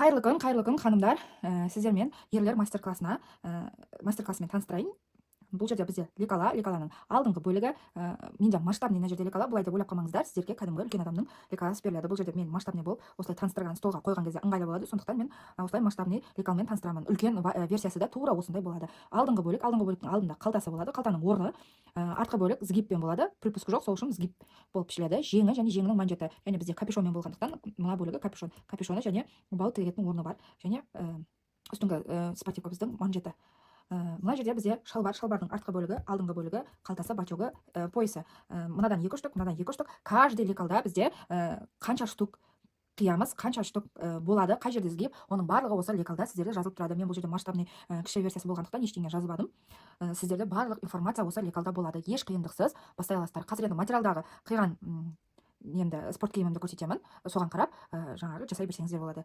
Қайырлы күн, ханымдар. Сіздермен ерлер мастер-классымен таныстырайын. Бұл жерде бізде лекаланың алдыңғы бөлігі, менде масштабный мына жерде лекала, былай деп ойлап қалмаңыздар, сіздерге кәдімгі үлкен адамның лекаласы беріледі. Бұл жерде мен масштабный болып осылай таныстырған столға қойған кезде ыңғайлы болады, сондықтан мен осылай масштабный лекалмен таныстырамын. Үлкен версиясы да тура осындай болады. Алдыңғы бөліктің алдында қалтасы болады, қалтаның орны, артқы бөлік сгиппен болады, припуск жоқ, сол үшін сгип болып пішіледі. Жеңі және жеңнің манжеті, және бізде капюшонмен болғандықтан мына бөлігі капюшоны және бау тігетін орны бар, және үстіңгі спортивка біздің манжеті. Мына жерде бізде шалбардың артқы бөлігі, алдыңғы бөлігі, қалтасы, бачогы, поясы. Мынадан 2 штук, мынадан 2 штук. Каждый лекалда бізде қанша штук қиямыз, қанша штук болады, қай жерде сгип, оның барлығы осы лекалда сіздерде жазылып тұрады. Мен бұл жерде масштабный кіші версиясы болғандықтан ештеңе жазбадым. Сіздерде барлық информация осы лекалда болады. Еш қиындықсыз бастай аласыздар. Қазір енді материалдағы қиған спорт киімімді көрсетемін. Соған қарап, жаңағы жасай берсеңіздер болады.